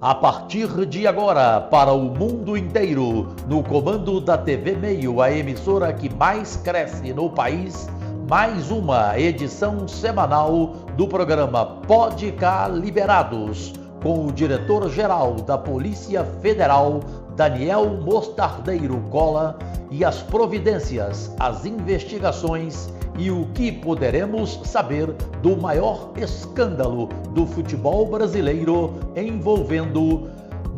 A partir de agora, para o mundo inteiro, no comando da TV Meio, a emissora que mais cresce no país, mais uma edição semanal do programa Pode Cá Liberados, com o diretor-geral da Polícia Federal, Daniel Mostardeiro Cola, e as providências, as investigações e o que poderemos saber do maior escândalo do futebol brasileiro envolvendo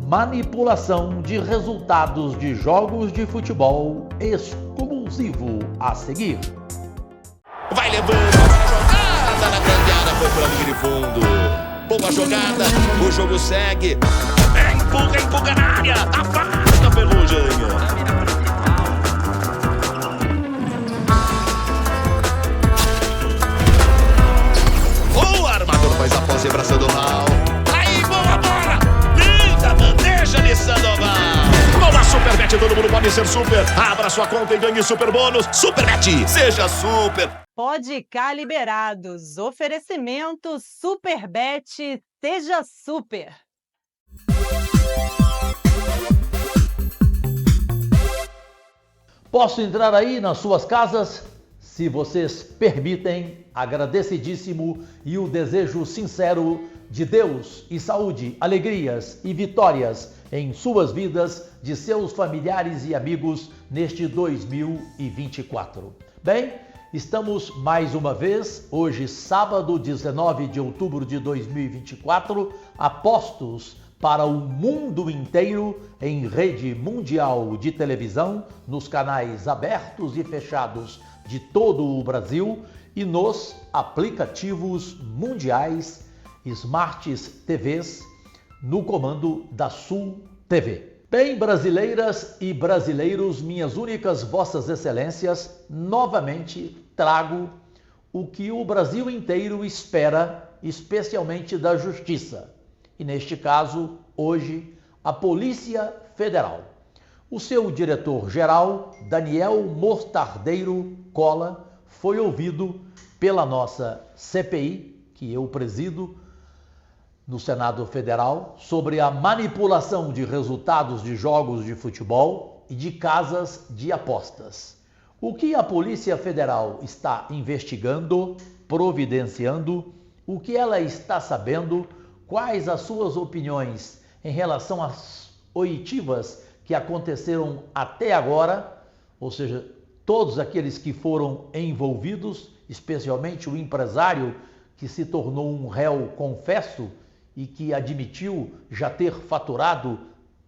manipulação de resultados de jogos de futebol, exclusivo a seguir. Vai levando a jogada na grande área, foi para a linha de fundo. Boa jogada, o jogo segue. Empurra na área, afasta a Ferrugem. Faz a concentração do Raul. Aí, boa bola! Linda bandeja de Sandoval. Bola Superbet, todo mundo pode ser super. Abra sua conta e ganhe super bônus. Superbet, seja super. Pode Cá Liberados. Oferecimento Superbet, seja super. Posso entrar aí nas suas casas? Se vocês permitem, agradecidíssimo e o desejo sincero de Deus e saúde, alegrias e vitórias em suas vidas, de seus familiares e amigos neste 2024. Bem, estamos mais uma vez, hoje sábado 19 de outubro de 2024, apostos para o mundo inteiro em rede mundial de televisão, nos canais abertos e fechados de todo o Brasil e nos aplicativos mundiais, Smarts TVs, no comando da Sul TV. Bem, brasileiras e brasileiros, minhas únicas vossas excelências, novamente trago o que o Brasil inteiro espera, especialmente da Justiça. E neste caso, hoje, a Polícia Federal. O seu diretor-geral, Daniel Mostardeiro Cola, foi ouvido pela nossa CPI, que eu presido, no Senado Federal, sobre a manipulação de resultados de jogos de futebol e de casas de apostas. O que a Polícia Federal está investigando, providenciando, o que ela está sabendo, quais as suas opiniões em relação às oitivas que aconteceram até agora, ou seja, todos aqueles que foram envolvidos, especialmente o empresário que se tornou um réu confesso e que admitiu já ter faturado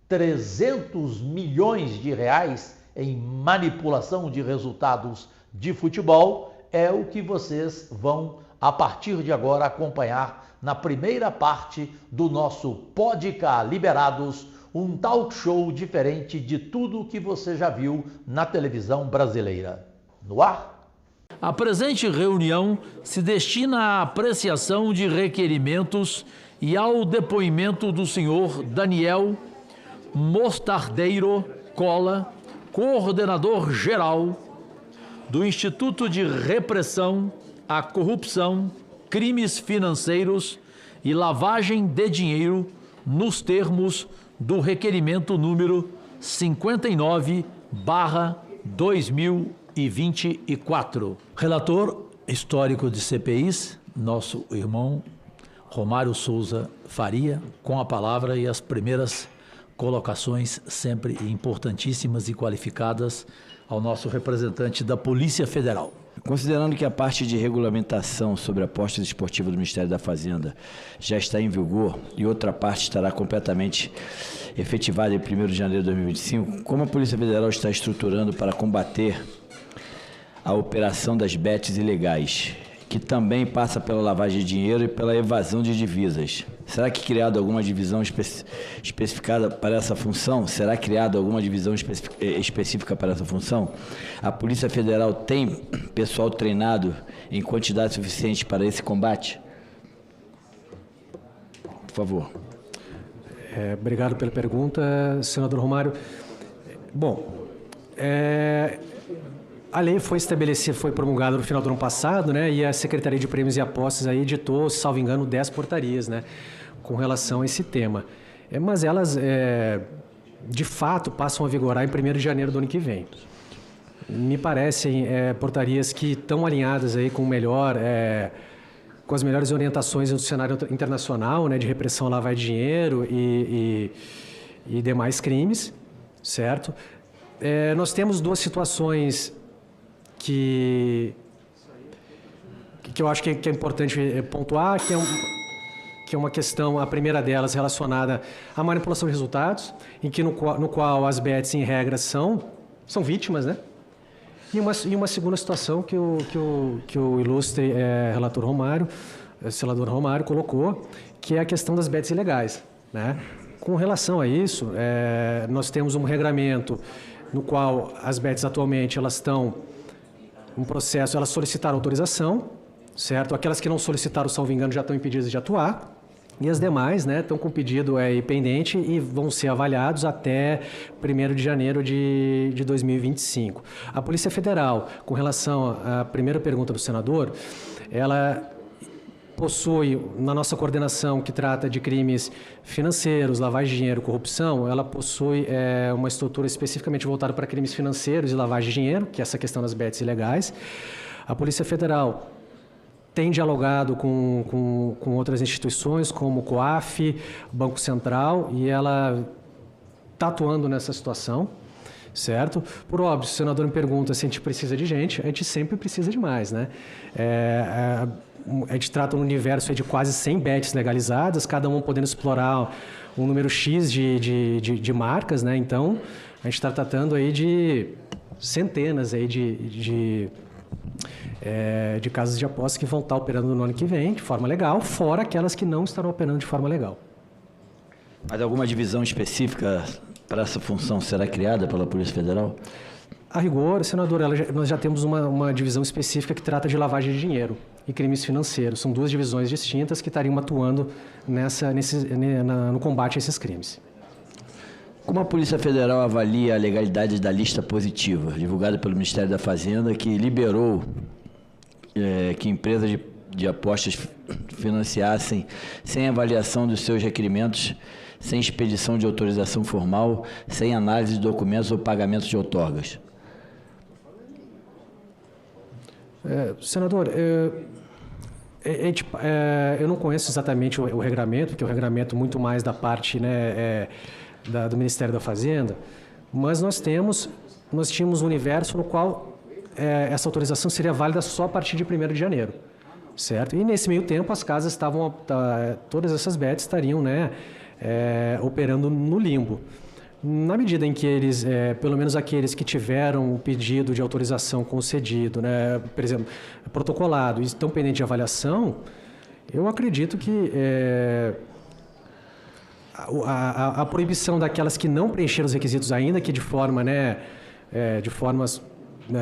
300 milhões de reais em manipulação de resultados de futebol, é o que vocês vão, a partir de agora, acompanhar na primeira parte do nosso Pode Cá Liberados, um talk show diferente de tudo que você já viu na televisão brasileira. No ar? A presente reunião se destina à apreciação de requerimentos e ao depoimento do senhor Daniel Mostardeiro Cola, coordenador-geral do Instituto de Repressão à Corrupção, Crimes Financeiros e Lavagem de Dinheiro, nos termos do requerimento número 59/2024. Relator histórico de CPIs, nosso irmão Romário Souza Faria, com a palavra e as primeiras colocações sempre importantíssimas e qualificadas ao nosso representante da Polícia Federal. Considerando que a parte de regulamentação sobre apostas esportivas do Ministério da Fazenda já está em vigor e outra parte estará completamente efetivada em 1º de janeiro de 2025, como a Polícia Federal está estruturando para combater a operação das bets ilegais, que também passa pela lavagem de dinheiro e pela evasão de divisas? Será que criada alguma divisão especificada para essa função? Será criada alguma divisão específica para essa função? A Polícia Federal tem pessoal treinado em quantidade suficiente para esse combate? Por favor. Obrigado pela pergunta, senador Romário. Bom, a lei foi estabelecida, foi promulgada no final do ano passado, né? E a Secretaria de Prêmios e Apostas aí editou, salvo engano, 10 portarias, né? Com relação a esse tema. mas elas, de fato, passam a vigorar em 1º de janeiro do ano que vem. Me parecem portarias que estão alinhadas aí com com as melhores orientações do cenário internacional, né, de repressão à lavagem de dinheiro e demais crimes, certo? Nós temos 2 situações que eu acho que é importante pontuar, que é uma questão, a primeira delas relacionada à manipulação de resultados, no qual as bets, em regra, são vítimas, né? E uma segunda situação que o ilustre senador Romário colocou, que é a questão das bets ilegais, né? Com relação a isso, nós temos um regramento no qual as bets atualmente elas estão um processo, elas solicitaram autorização, certo? Aquelas que não solicitaram, salvo engano, já estão impedidas de atuar. E as demais, né, estão com pedido pendente e vão ser avaliados até 1º de janeiro de 2025. A Polícia Federal, com relação à primeira pergunta do senador, ela possui, na nossa coordenação que trata de crimes financeiros, lavagem de dinheiro, corrupção, ela possui uma estrutura especificamente voltada para crimes financeiros e lavagem de dinheiro, que é essa questão das bets ilegais. A Polícia Federal tem dialogado com outras instituições, como o COAF, Banco Central, e ela está atuando nessa situação, certo? Por óbvio, se o senador me pergunta se a gente precisa de gente, a gente sempre precisa de mais, né? A gente trata um universo de quase 100 bets legalizadas, cada uma podendo explorar um número X de marcas, né? Então, a gente está tratando aí de centenas aí de casas de apostas que vão estar operando no ano que vem de forma legal, fora aquelas que não estarão operando de forma legal. Mas alguma divisão específica para essa função será criada pela Polícia Federal? A rigor, senador, nós já temos uma divisão específica que trata de lavagem de dinheiro e crimes financeiros. São 2 divisões distintas que estariam atuando no combate a esses crimes. Como a Polícia Federal avalia a legalidade da lista positiva, divulgada pelo Ministério da Fazenda, que liberou que empresas de apostas financiassem sem avaliação dos seus requerimentos, sem expedição de autorização formal, sem análise de documentos ou pagamento de outorgas? Senador, eu não conheço exatamente o regramento, porque o regramento muito mais da parte, né, do Ministério da Fazenda, mas nós tínhamos um universo no qual essa autorização seria válida só a partir de 1º de janeiro, certo? E nesse meio tempo as casas todas essas bets estariam, né, operando no limbo. Na medida em que eles, pelo menos aqueles que tiveram o pedido de autorização concedido, né, por exemplo, protocolado e estão pendentes de avaliação, eu acredito que a proibição daquelas que não preencheram os requisitos ainda, que de forma, né, de formas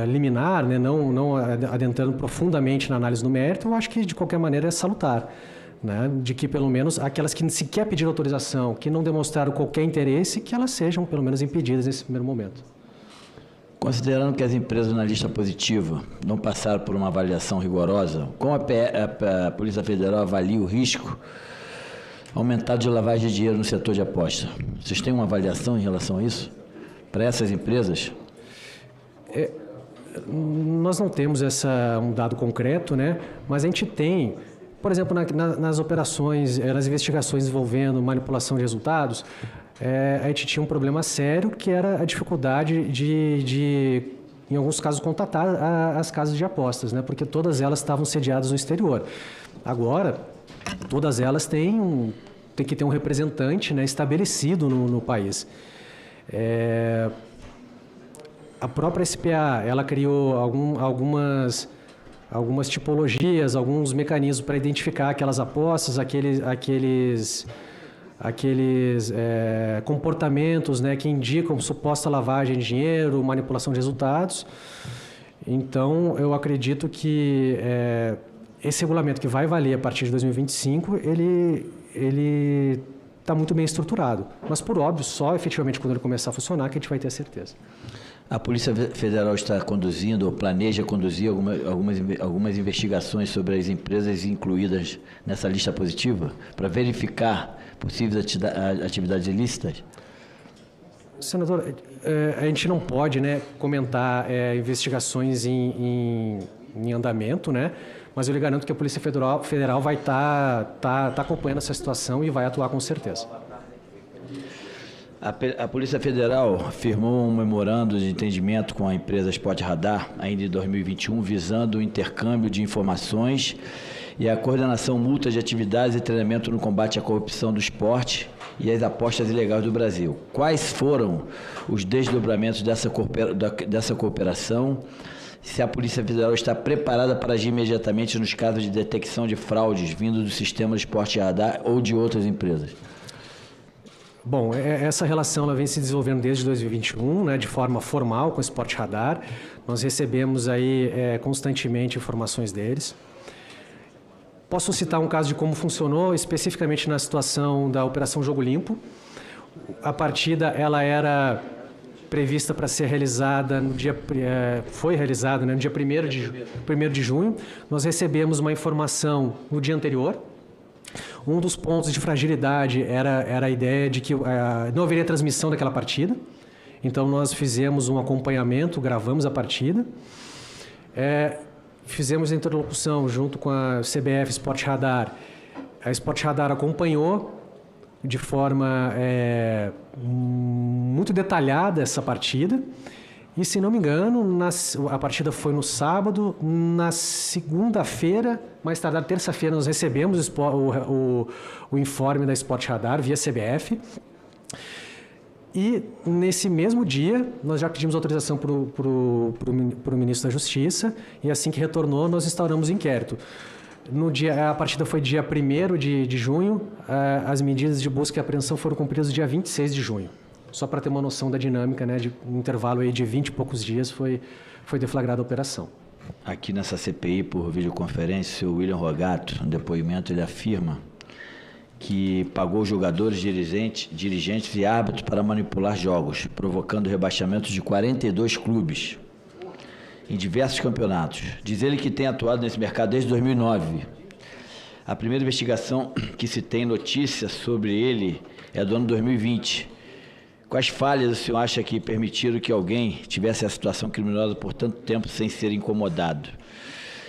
liminar, né, não adentrando profundamente na análise do mérito, eu acho que de qualquer maneira é salutar, né, de que pelo menos aquelas que sequer pediram autorização, que não demonstraram qualquer interesse, que elas sejam pelo menos impedidas nesse primeiro momento. Considerando que as empresas na lista positiva não passaram por uma avaliação rigorosa, como a Polícia Federal avalia o risco aumentado de lavagem de dinheiro no setor de aposta? Vocês têm uma avaliação em relação a isso? Para essas empresas? Nós não temos um dado concreto, né? Mas a gente tem, por exemplo, nas operações, nas investigações envolvendo manipulação de resultados, a gente tinha um problema sério, que era a dificuldade de em alguns casos, contatar as casas de apostas, né? Porque todas elas estavam sediadas no exterior. Agora, todas elas têm que ter um representante, né, estabelecido no país. A própria SPA, ela criou algumas tipologias, alguns mecanismos para identificar aquelas apostas, aqueles comportamentos, né, que indicam suposta lavagem de dinheiro, manipulação de resultados. Então, eu acredito que esse regulamento que vai valer a partir de 2025, ele está muito bem estruturado. Mas, por óbvio, só efetivamente quando ele começar a funcionar que a gente vai ter a certeza. A Polícia Federal está conduzindo ou planeja conduzir algumas investigações sobre as empresas incluídas nessa lista positiva para verificar possíveis atividades ilícitas? Senador, a gente não pode, né, comentar investigações em andamento, né? Mas eu lhe garanto que a Polícia Federal vai tá acompanhando essa situação e vai atuar com certeza. A Polícia Federal firmou um memorando de entendimento com a empresa Sport Radar, ainda em 2021, visando o intercâmbio de informações e a coordenação mútua de atividades e treinamento no combate à corrupção do esporte e às apostas ilegais do Brasil. Quais foram os desdobramentos dessa cooperação? Se a Polícia Federal está preparada para agir imediatamente nos casos de detecção de fraudes vindo do sistema Sport Radar ou de outras empresas? Bom, essa relação ela vem se desenvolvendo desde 2021, né, de forma formal com o Sport Radar. Nós recebemos aí constantemente informações deles. Posso citar um caso de como funcionou especificamente na situação da Operação Jogo Limpo. A partida ela era prevista para ser realizada no dia foi realizada, né, no dia 1º de junho. Nós recebemos uma informação no dia anterior. Um dos pontos de fragilidade era a ideia de que não haveria transmissão daquela partida. Então, nós fizemos um acompanhamento, gravamos a partida. Fizemos a interlocução junto com a CBF Sport Radar. A Sport Radar acompanhou de forma muito detalhada essa partida. E, se não me engano, a partida foi no sábado. Na segunda-feira, mais tardar terça-feira, nós recebemos o informe da Sport Radar via CBF. E, nesse mesmo dia, nós já pedimos autorização para o ministro da Justiça. E, assim que retornou, nós instauramos o inquérito. A partida foi dia 1º de junho. As medidas de busca e apreensão foram cumpridas no dia 26 de junho. Só para ter uma noção da dinâmica, né, de um intervalo aí de 20 e poucos dias foi deflagrada a operação. Aqui nessa CPI, por videoconferência, o William Rogato, no depoimento, ele afirma que pagou jogadores, dirigentes e árbitros para manipular jogos, provocando rebaixamentos de 42 clubes em diversos campeonatos. Diz ele que tem atuado nesse mercado desde 2009. A primeira investigação que se tem notícia sobre ele é do ano 2020. Quais falhas o senhor acha que permitiram que alguém tivesse a situação criminosa por tanto tempo sem ser incomodado?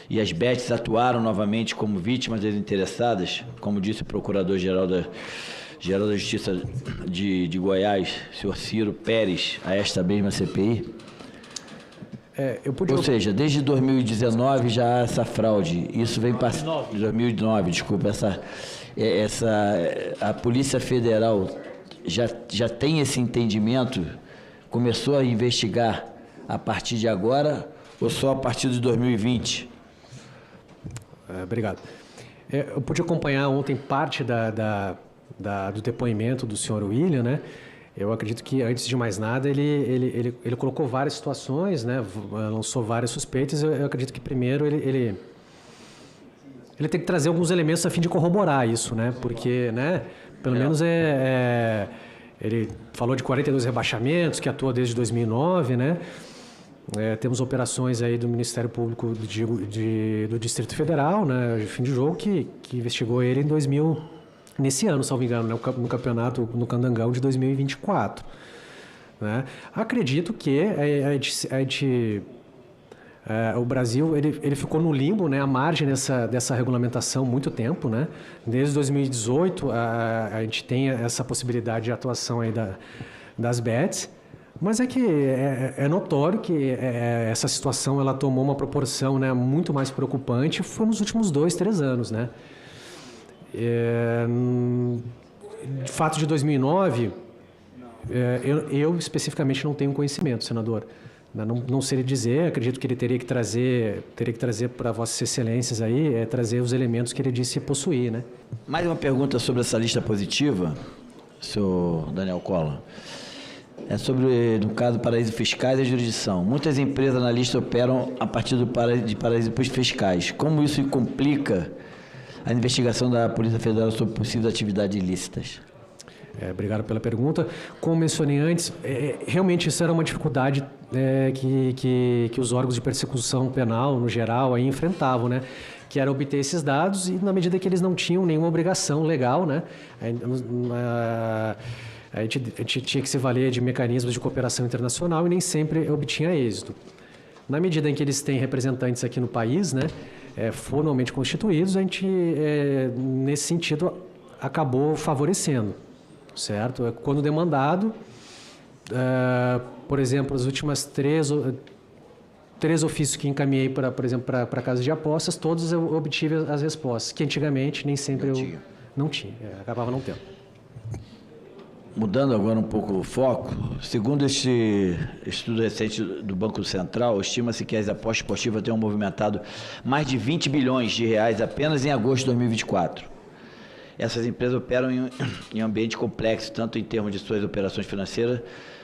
E as bets atuaram novamente como vítimas desinteressadas, como disse o Procurador-Geral da Justiça de Goiás, senhor Ciro Pérez, a esta mesma CPI? Ou seja, desde 2019 já há essa fraude. Isso vem passando... 2009, desculpa. A Polícia Federal já tem esse entendimento? Começou a investigar a partir de agora ou só a partir de 2020? Obrigado. Eu pude acompanhar ontem parte do depoimento do senhor William, né? Eu acredito que, antes de mais nada, ele colocou várias situações, né? Lançou várias suspeitas. Eu acredito que, primeiro, ele tem que trazer alguns elementos a fim de corroborar isso, né? Porque, né, pelo menos ele falou de 42 rebaixamentos, que atua desde 2009, né? Temos operações aí do Ministério Público do Distrito Federal, né, de fim de jogo, que investigou ele nesse ano, salvo engano, né, no campeonato, no Candangão de 2024. Né? Acredito que o Brasil ele ficou no limbo, né, à margem dessa regulamentação muito tempo. Né? Desde 2018, a gente tem essa possibilidade de atuação aí das bets. Mas é que é notório que essa situação ela tomou uma proporção, né, muito mais preocupante, foi nos últimos 2-3 anos. Né? De fato, de 2009, eu especificamente não tenho conhecimento, senador. Não sei lhe dizer, acredito que ele teria que trazer para Vossas Excelências aí, trazer os elementos que ele disse possuir. Né? Mais uma pergunta sobre essa lista positiva, senhor Daniel Collor. É sobre, no caso, paraísos fiscais e jurisdição. Muitas empresas na lista operam a partir de paraísos fiscais. Como isso complica a investigação da Polícia Federal sobre possíveis atividades ilícitas? Obrigado pela pergunta. Como mencionei antes, realmente isso era uma dificuldade que os órgãos de persecução penal, no geral, aí enfrentavam, né? Que era obter esses dados e, na medida que eles não tinham nenhuma obrigação legal, né? A gente tinha que se valer de mecanismos de cooperação internacional e nem sempre obtinha êxito. Na medida em que eles têm representantes aqui no país, né? Formalmente constituídos, a gente, nesse sentido, acabou favorecendo. Certo? Quando demandado, por exemplo, as últimas três ofícios que encaminhei, por exemplo, para casas de apostas, todos eu obtive as respostas, que antigamente nem sempre não tinha, acabava não tendo. Mudando agora um pouco o foco, segundo este estudo recente do Banco Central, estima-se que as apostas esportivas tenham movimentado mais de 20 bilhões de reais apenas em agosto de 2024. Essas empresas operam em ambiente complexo, tanto em termos de suas operações financeiras,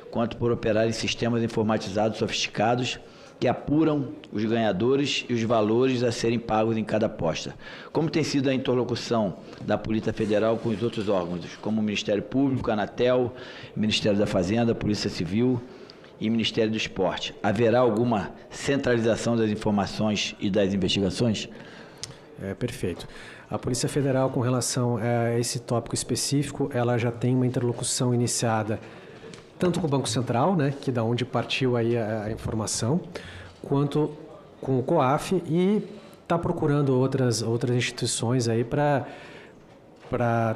quanto por operar em sistemas informatizados sofisticados que apuram os ganhadores e os valores a serem pagos em cada aposta. Como tem sido a interlocução da Polícia Federal com os outros órgãos, como o Ministério Público, a Anatel, Ministério da Fazenda, Polícia Civil e Ministério do Esporte? Haverá alguma centralização das informações e das investigações? Perfeito. A Polícia Federal, com relação a esse tópico específico, ela já tem uma interlocução iniciada tanto com o Banco Central, né, que é da onde partiu aí a informação, quanto com o COAF e está procurando outras instituições aí para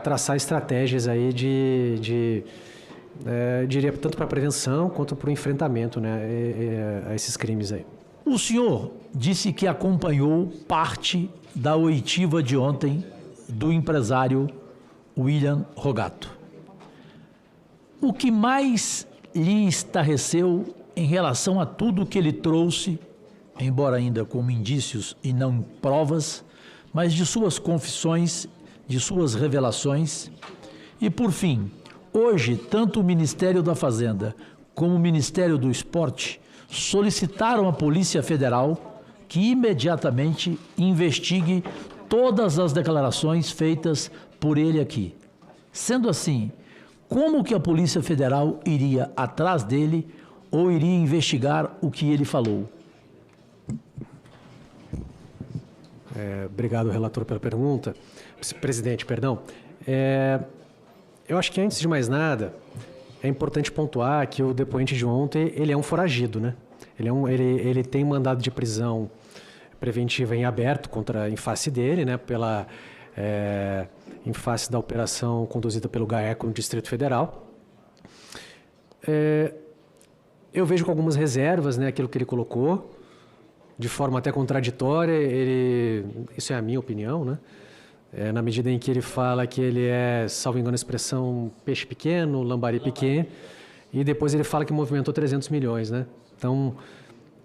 traçar estratégias aí diria tanto para a prevenção quanto para o enfrentamento, né, a esses crimes aí. O senhor disse que acompanhou parte da oitiva de ontem do empresário William Rogato. O que mais lhe estarreceu em relação a tudo que ele trouxe, embora ainda como indícios e não provas, mas de suas confissões, de suas revelações? E, por fim, hoje, tanto o Ministério da Fazenda como o Ministério do Esporte solicitaram à Polícia Federal que imediatamente investigue todas as declarações feitas por ele aqui. Sendo assim, como que a Polícia Federal iria atrás dele ou iria investigar o que ele falou? Obrigado, relator, pela pergunta. Presidente, perdão. Eu acho que, antes de mais nada, é importante pontuar que o depoente de ontem, ele é um foragido, né? Ele tem mandado de prisão preventiva em aberto em face dele, né? Em face da operação conduzida pelo GAECO no Distrito Federal. Eu vejo com algumas reservas, né, aquilo que ele colocou, de forma até contraditória. Isso é a minha opinião, né? Na medida em que ele fala que ele é, salvo engano a expressão, peixe pequeno, lambari pequeno, e depois ele fala que movimentou 300 milhões, né? Então,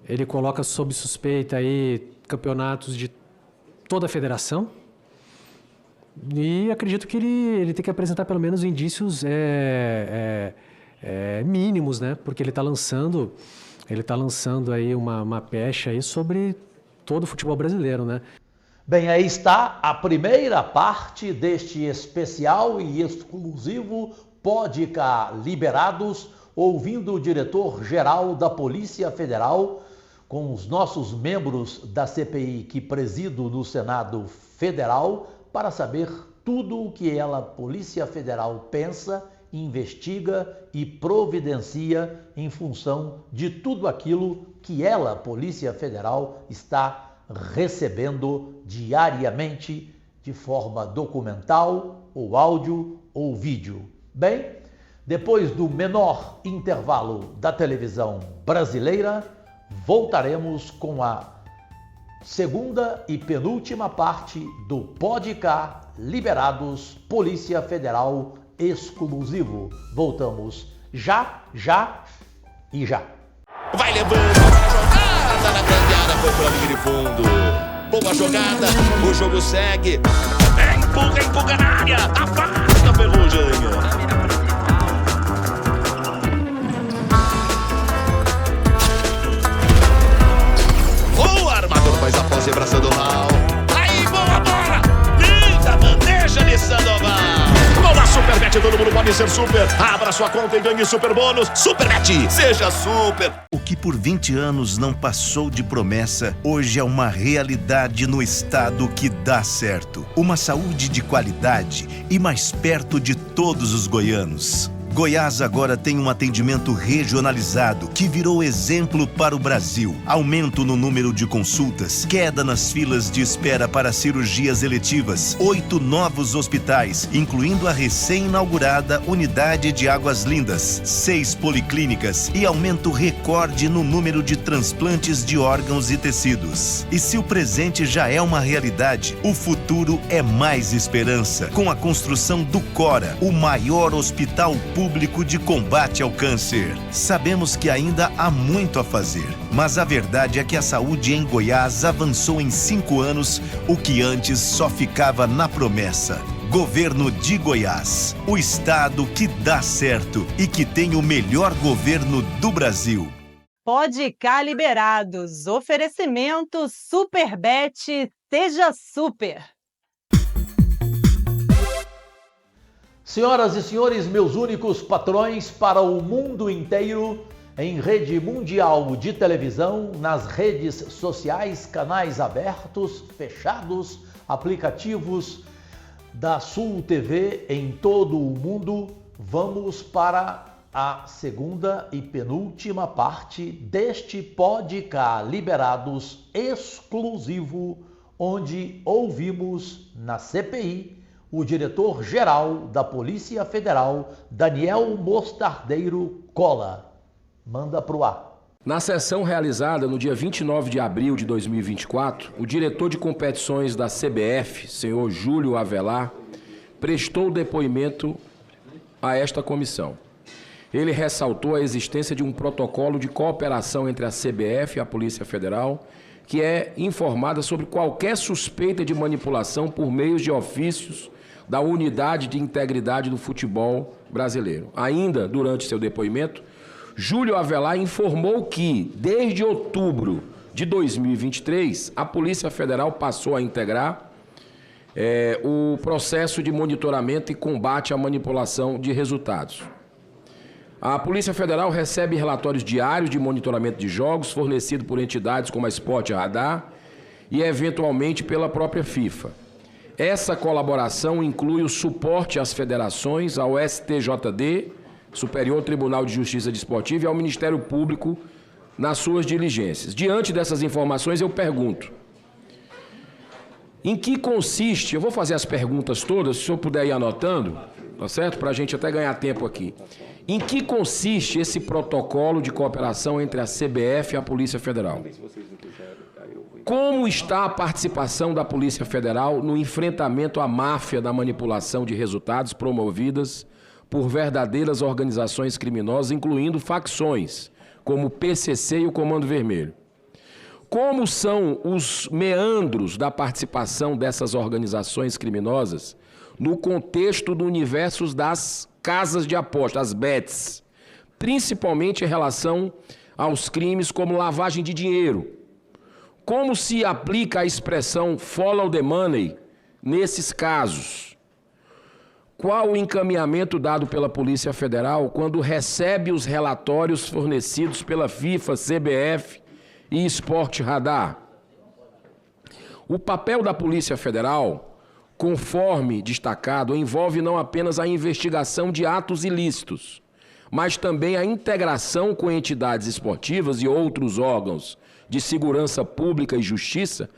ele coloca sob suspeita aí campeonatos de toda a federação, e acredito que ele tem que apresentar pelo menos indícios mínimos, né? Porque ele está lançando aí uma pecha aí sobre todo o futebol brasileiro, né? Bem, aí está a primeira parte deste especial e exclusivo Podcast Liberados, ouvindo o diretor-geral da Polícia Federal, com os nossos membros da CPI que presido no Senado Federal, para saber tudo o que ela, Polícia Federal, pensa, investiga e providencia em função de tudo aquilo que ela, Polícia Federal, está recebendo diariamente de forma documental, ou áudio, ou vídeo. Bem, depois do menor intervalo da televisão brasileira, voltaremos com a segunda e penúltima parte do Podcast Liberados Polícia Federal exclusivo. Voltamos já e já. Vai levando a jogada na grande área, foi pra linha de fundo. Boa jogada, o jogo segue. Empurra na área, afasta a Ferrugem. O armador faz a posse abraçando o mal. Aí, boa bola! Linda bandeja de Sandoval. Bola Superbet, todo mundo pode pode ser super. Abra sua conta e ganhe super bônus. Superbet, seja super. O que por 20 anos não passou de promessa, hoje é uma realidade no estado que dá certo. Uma saúde de qualidade e mais perto de todos os goianos. Goiás agora tem um atendimento regionalizado que virou exemplo para o Brasil. Aumento no número de consultas, queda nas filas de espera para cirurgias eletivas, 8 novos hospitais, incluindo a recém-inaugurada Unidade de Águas Lindas, 6 policlínicas e aumento recorde no número de transplantes de órgãos e tecidos. E se o presente já é uma realidade, o futuro é mais esperança, com a construção do Cora, o maior hospital público de combate ao câncer. Sabemos que ainda há muito a fazer, mas a verdade é que a saúde em Goiás avançou em 5 anos, o que antes só ficava na promessa. Governo de Goiás, o estado que dá certo e que tem o melhor governo do Brasil. Pode cá liberados. Oferecimento Superbet, seja super. Senhoras e senhores, meus únicos patrões para o mundo inteiro, em rede mundial de televisão, nas redes sociais, canais abertos, fechados, aplicativos da Sul TV em todo o mundo, vamos para a segunda e penúltima parte deste Pode Cá Liberados exclusivo, onde ouvimos na CPI o diretor-geral da Polícia Federal, Daniel Mostardeiro Cola. Manda pro ar. Na sessão realizada no dia 29 de abril de 2024, o diretor de competições da CBF, senhor Júlio Avelar, prestou depoimento a esta comissão. Ele ressaltou a existência de um protocolo de cooperação entre a CBF e a Polícia Federal, que é informada sobre qualquer suspeita de manipulação por meios de ofícios da Unidade de Integridade do Futebol Brasileiro. Ainda, durante seu depoimento, Júlio Avelar informou que, desde outubro de 2023, a Polícia Federal passou a integrar o processo de monitoramento e combate à manipulação de resultados. A Polícia Federal recebe relatórios diários de monitoramento de jogos fornecidos por entidades como a Sport Radar e, eventualmente, pela própria FIFA. Essa colaboração inclui o suporte às federações, ao STJD, Superior Tribunal de Justiça Desportiva, e ao Ministério Público nas suas diligências. Diante dessas informações, eu pergunto: em que consiste, eu vou fazer as perguntas todas, se o senhor puder ir anotando, tá certo? Para a gente até ganhar tempo aqui. Em que consiste esse protocolo de cooperação entre a CBF e a Polícia Federal? Como está a participação da Polícia Federal no enfrentamento à máfia da manipulação de resultados promovidas por verdadeiras organizações criminosas, incluindo facções, como o PCC e o Comando Vermelho? Como são os meandros da participação dessas organizações criminosas no contexto do universo das casas de aposta, as bets, principalmente em relação aos crimes como lavagem de dinheiro? Como se aplica a expressão follow the money nesses casos? Qual o encaminhamento dado pela Polícia Federal quando recebe os relatórios fornecidos pela FIFA, CBF e Sport Radar? O papel da Polícia Federal, conforme destacado, envolve não apenas a investigação de atos ilícitos, mas também a integração com entidades esportivas e outros órgãos de segurança pública e justiça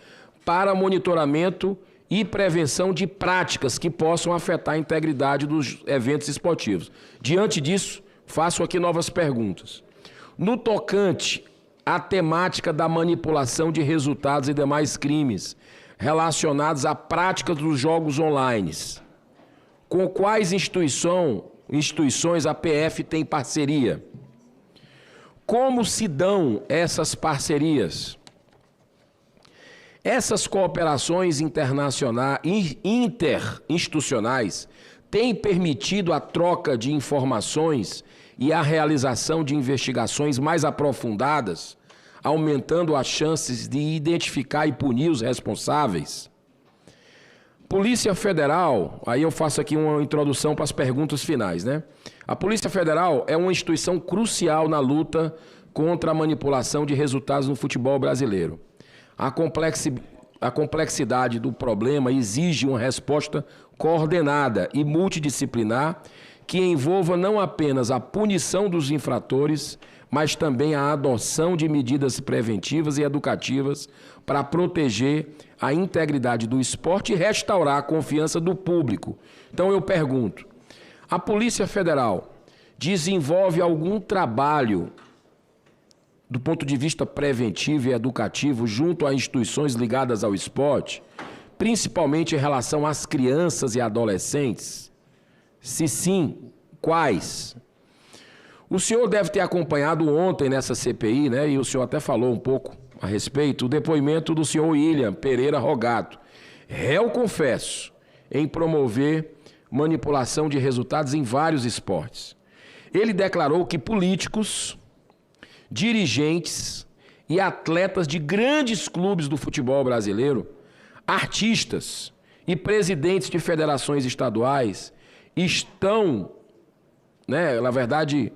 para monitoramento e prevenção de práticas que possam afetar a integridade dos eventos esportivos. Diante disso, faço aqui novas perguntas. No tocante à temática da manipulação de resultados e demais crimes relacionados à prática dos jogos online, com quais instituições a PF tem parceria? Como se dão essas parcerias? Essas cooperações interinstitucionais têm permitido a troca de informações e a realização de investigações mais aprofundadas, aumentando as chances de identificar e punir os responsáveis? Polícia Federal, aí eu faço aqui uma introdução para as perguntas finais, né? A Polícia Federal é uma instituição crucial na luta contra a manipulação de resultados no futebol brasileiro. A complexidade do problema exige uma resposta coordenada e multidisciplinar que envolva não apenas a punição dos infratores, mas também a adoção de medidas preventivas e educativas para proteger a integridade do esporte e restaurar a confiança do público. Então eu pergunto, a Polícia Federal desenvolve algum trabalho do ponto de vista preventivo e educativo junto a instituições ligadas ao esporte, principalmente em relação às crianças e adolescentes? Se sim, quais? O senhor deve ter acompanhado ontem nessa CPI, né, e o senhor até falou um pouco a respeito, o depoimento do senhor William Pereira Rogato, réu confesso em promover manipulação de resultados em vários esportes. Ele declarou que políticos, dirigentes e atletas de grandes clubes do futebol brasileiro, artistas e presidentes de federações estaduais estão, né, na verdade,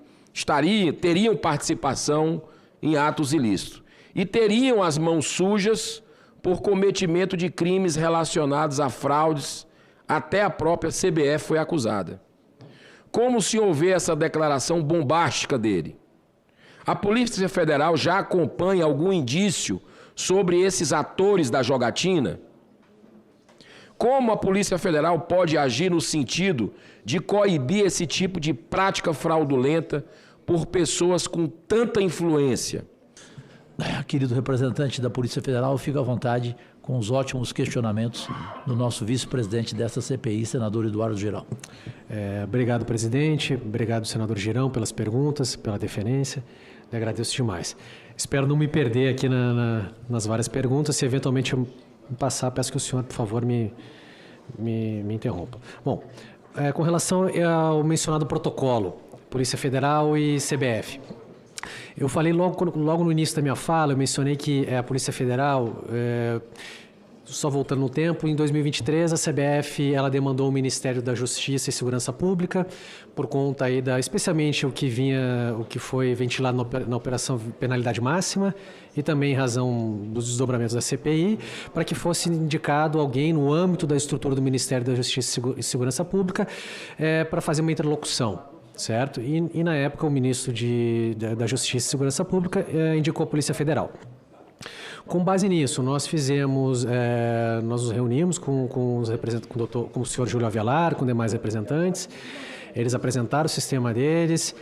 teriam participação em atos ilícitos e teriam as mãos sujas por cometimento de crimes relacionados a fraudes, até a própria CBF foi acusada. Como o senhor vê essa declaração bombástica dele? A Polícia Federal já acompanha algum indício sobre esses atores da jogatina? Como a Polícia Federal pode agir no sentido de coibir esse tipo de prática fraudulenta por pessoas com tanta influência? Querido representante da Polícia Federal, fica à vontade com os ótimos questionamentos do nosso vice-presidente dessa CPI, senador Eduardo Girão. Obrigado, presidente. Obrigado, senador Girão, pelas perguntas, pela deferência. Eu agradeço demais. Espero não me perder aqui nas várias perguntas. Se eventualmente eu passar, peço que o senhor, por favor, me interrompa. Bom, com relação ao mencionado protocolo, Polícia Federal e CBF. Eu falei logo no início da minha fala, eu mencionei que a Polícia Federal, só voltando no tempo, em 2023 a CBF ela demandou o Ministério da Justiça e Segurança Pública por conta aí especialmente o que foi ventilado na Operação Penalidade Máxima e também em razão dos desdobramentos da CPI, para que fosse indicado alguém no âmbito da estrutura do Ministério da Justiça e Segurança Pública para fazer uma interlocução. Certo? E na época o ministro da Justiça e Segurança Pública indicou a Polícia Federal. Com base nisso, nós nos reunimos com o senhor Júlio Avelar, com demais representantes. Eles apresentaram o sistema deles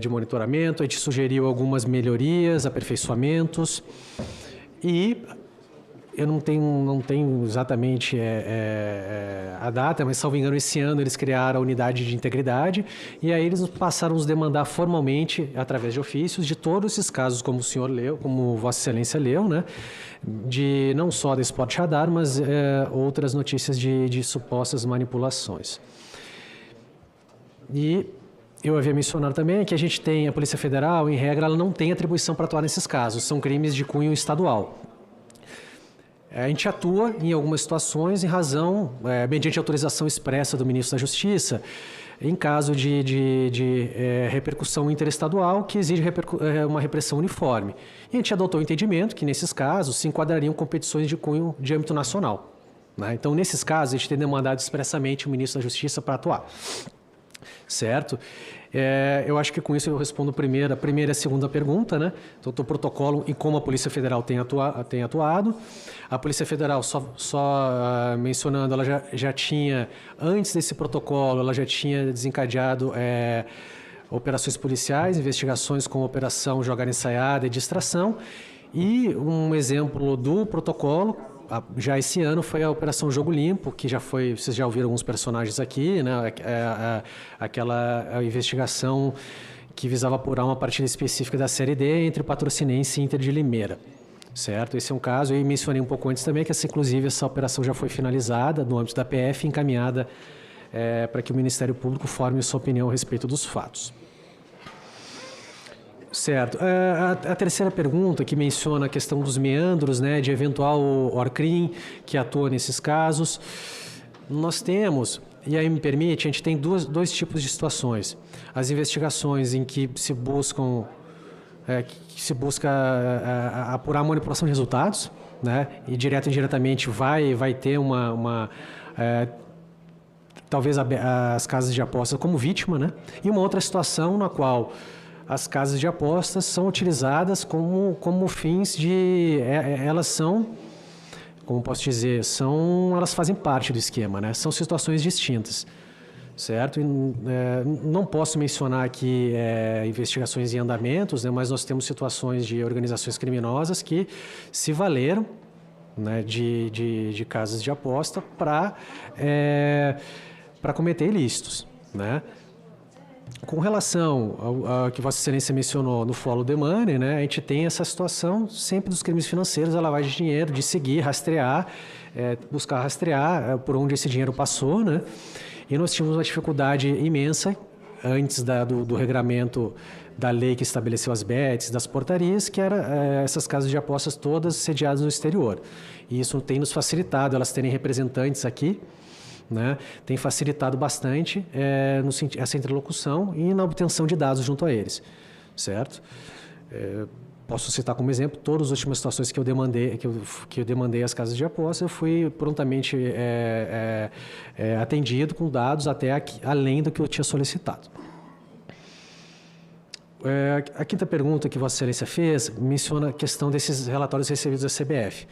de monitoramento, a gente sugeriu algumas melhorias, aperfeiçoamentos e eu não tenho exatamente a data, mas, salvo engano, esse ano eles criaram a unidade de integridade e aí eles passaram a nos demandar formalmente, através de ofícios, de todos esses casos, como o senhor leu, como Vossa Excelência leu, né? De não só da Sport Radar, mas outras notícias de supostas manipulações. E eu havia mencionado também que a gente tem a Polícia Federal, em regra, ela não tem atribuição para atuar nesses casos, são crimes de cunho estadual. A gente atua em algumas situações em razão, mediante autorização expressa do ministro da Justiça, em caso de repercussão interestadual que exige uma repressão uniforme. E a gente adotou o entendimento que, nesses casos, se enquadrariam competições de cunho de âmbito nacional. Né? Então, nesses casos, a gente tem demandado expressamente o ministro da Justiça para atuar. Certo? Eu acho que com isso eu respondo a primeira e a segunda pergunta, né? Então, o protocolo e como a Polícia Federal tem atuado. A Polícia Federal, só mencionando, ela já tinha, antes desse protocolo, ela já tinha desencadeado operações policiais, investigações com operação Jogada Ensaiada e Distração. E um exemplo do protocolo, já esse ano, foi a Operação Jogo Limpo, que já foi, vocês já ouviram alguns personagens aqui, né? Aquela investigação que visava apurar uma partida específica da Série D entre Patrocinense e Inter de Limeira. Certo? Esse é um caso, eu mencionei um pouco antes também, que inclusive essa operação já foi finalizada no âmbito da PF, encaminhada para que o Ministério Público forme sua opinião a respeito dos fatos. Certo. A terceira pergunta, que menciona a questão dos meandros, né, de eventual ORCRIM que atua nesses casos. nós temos, e aí me permite, a gente tem dois tipos de situações. As investigações em que se busca apurar a manipulação de resultados, né? E direto e indiretamente vai ter talvez as casas de apostas como vítima, né? E uma outra situação na qual as casas de apostas são utilizadas como fins de... elas são, como posso dizer, elas fazem parte do esquema, né? São situações distintas, certo? Não posso mencionar aqui investigações em andamentos, né? Mas nós temos situações de organizações criminosas que se valeram, né, de casas de aposta para cometer ilícitos, né? Com relação ao que Vossa Excelência mencionou no follow the money, né, a gente tem essa situação sempre dos crimes financeiros, a lavagem de dinheiro, de seguir, rastrear, buscar rastrear por onde esse dinheiro passou, né? E nós tínhamos uma dificuldade imensa antes do regramento da lei que estabeleceu as bets, das portarias, que era essas casas de apostas todas sediadas no exterior. E isso tem nos facilitado elas terem representantes aqui, né? Tem facilitado bastante essa interlocução e na obtenção de dados junto a eles, certo? Posso citar como exemplo todas as últimas situações que eu demandei às casas de apostas, eu fui prontamente atendido com dados até além do que eu tinha solicitado. A quinta pergunta que Vossa Excelência fez menciona a questão desses relatórios recebidos da CBF.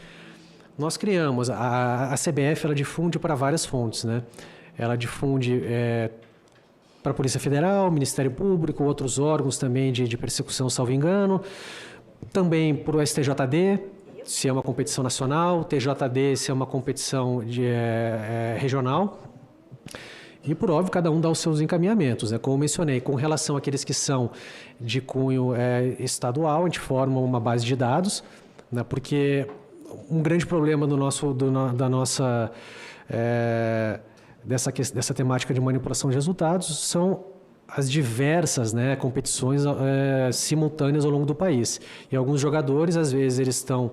Nós criamos, a CBF ela difunde para várias fontes, né? Ela difunde para a Polícia Federal, Ministério Público, outros órgãos também de persecução, salvo engano, também para o STJD, se é uma competição nacional, TJD, se é uma competição regional. E, por óbvio, cada um dá os seus encaminhamentos, né? Como eu mencionei, com relação àqueles que são de cunho estadual, a gente forma uma base de dados, né? Porque um grande problema dessa temática de manipulação de resultados são as diversas, né, competições simultâneas ao longo do país. E alguns jogadores, às vezes, eles estão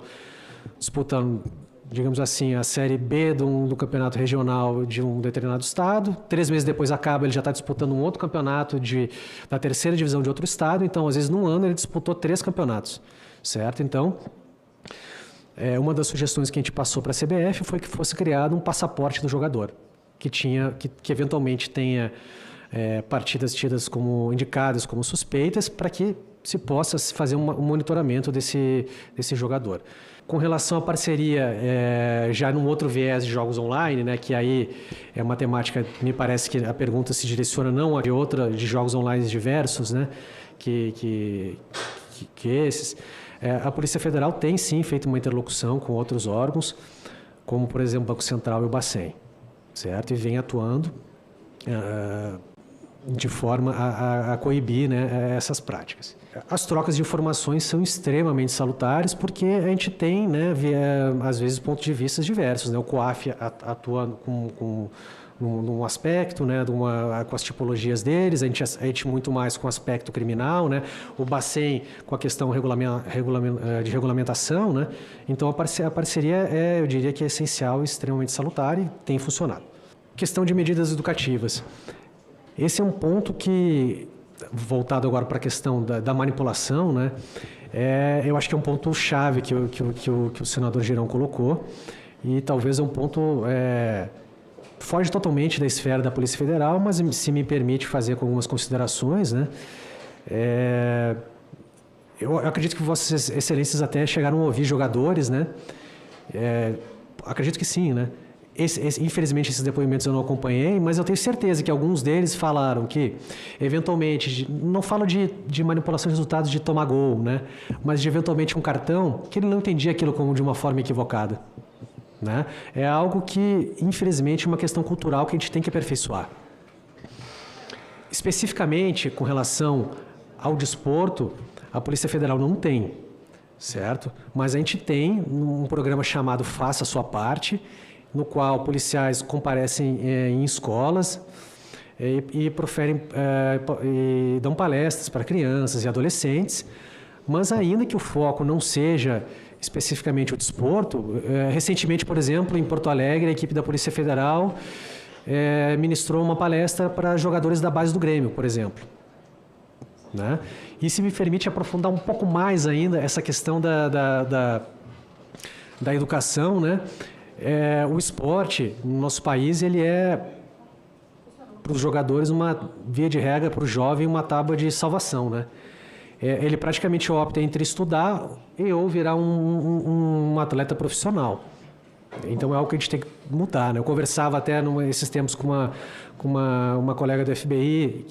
disputando, digamos assim, a Série B do campeonato regional de um determinado estado. 3 meses depois acaba, ele já está disputando um outro campeonato da terceira divisão de outro estado. Então, às vezes, num ano, ele disputou 3 campeonatos, certo? Então, uma das sugestões que a gente passou para a CBF foi que fosse criado um passaporte do jogador, que eventualmente tenha partidas tidas como indicadas como suspeitas, para que se possa fazer um monitoramento desse jogador. Com relação à parceria, já num outro viés de jogos online, né, que aí é uma temática, me parece que a pergunta se direciona não a outra de jogos online diversos, né, que esses. A Polícia Federal tem, sim, feito uma interlocução com outros órgãos, como, por exemplo, o Banco Central e o Bacen, certo? E vem atuando de forma a coibir, né, essas práticas. As trocas de informações são extremamente salutares porque a gente tem, né, às vezes, pontos de vista diversos, né? O COAF atua num aspecto, né, com as tipologias deles, a gente muito mais com o aspecto criminal, né? O Bacen com a questão de regulamentação, né? Então a parceria eu diria que é essencial, extremamente salutar e tem funcionado. Questão de medidas educativas. Esse é um ponto que, voltado agora para a questão da manipulação, né? Eu acho que é um ponto chave que o senador Girão colocou e talvez é um ponto foge totalmente da esfera da Polícia Federal, mas se me permite fazer com algumas considerações, né? Eu acredito que Vossas Excelências até chegaram a ouvir jogadores, né? Acredito que sim, né? Infelizmente, esses depoimentos eu não acompanhei, mas eu tenho certeza que alguns deles falaram que, eventualmente, não falo de manipulação de resultados de tomar gol, né? Mas de, eventualmente, um cartão que ele não entendia aquilo como de uma forma equivocada, né? É algo que, infelizmente, é uma questão cultural que a gente tem que aperfeiçoar. Especificamente, com relação ao desporto, a Polícia Federal não tem, certo? Mas a gente tem um programa chamado Faça a Sua Parte, no qual policiais comparecem em escolas e proferem e dão palestras para crianças e adolescentes, Mas ainda que o foco não seja especificamente o desporto, recentemente, por exemplo, em Porto Alegre, a equipe da Polícia Federal ministrou uma palestra para jogadores da base do Grêmio, por exemplo. Né? E se me permite aprofundar um pouco mais ainda essa questão da educação, né? O esporte no nosso país, ele é, para os jogadores, uma via de regra, para o jovem, uma tábua de salvação, né? Ele praticamente opta entre estudar ou virar um atleta profissional. Então é algo que a gente tem que mudar, né? Eu conversava até nesses tempos com uma colega do FBI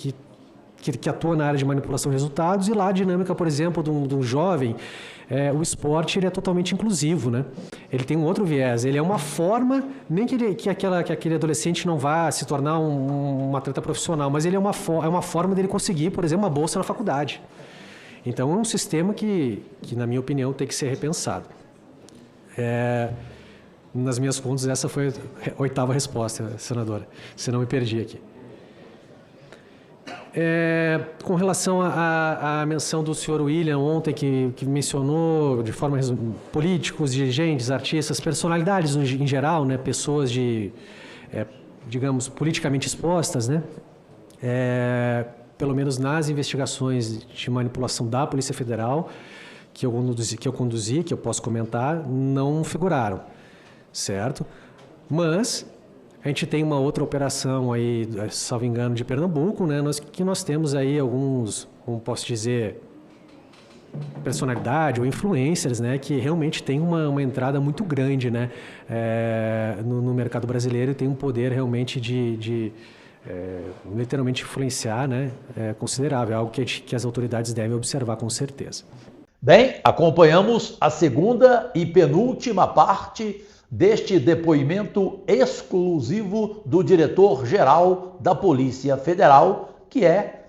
que atua na área de manipulação de resultados, e lá a dinâmica, por exemplo, de um jovem, o esporte ele é totalmente inclusivo, né? Ele tem um outro viés, ele é uma forma, nem que aquele adolescente não vá se tornar um atleta profissional, mas ele é uma forma dele conseguir, por exemplo, uma bolsa na faculdade. Então é um sistema que na minha opinião, tem que ser repensado. Nas minhas contas, essa foi a 8ª resposta, senadora, se não me perdi aqui. Com relação à menção do senhor William ontem, que mencionou de forma políticos, dirigentes, artistas, personalidades em geral, né, pessoas digamos, politicamente expostas, né, pelo menos nas investigações de manipulação da Polícia Federal, que eu conduzi, que eu posso comentar, não figuraram, certo? Mas a gente tem uma outra operação aí, salvo engano, de Pernambuco, né? Nós temos aí alguns, como posso dizer, personalidade ou influencers, né? Que realmente tem uma entrada muito grande, né? No mercado brasileiro, e tem um poder realmente de literalmente influenciar, né? Considerável, algo que as autoridades devem observar com certeza. Bem, acompanhamos a segunda e penúltima parte deste depoimento exclusivo do diretor-geral da Polícia Federal, que é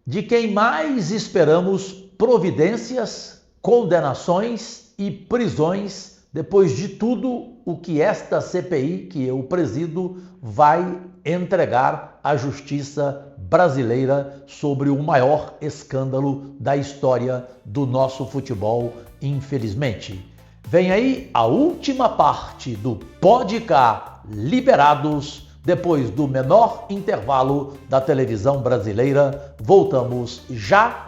de quem mais esperamos providências, condenações e prisões depois de tudo o que esta CPI, que eu presido, vai entregar à justiça brasileira sobre o maior escândalo da história do nosso futebol, infelizmente. Vem aí a última parte do Pode Cá Liberados, depois do menor intervalo da televisão brasileira. Voltamos já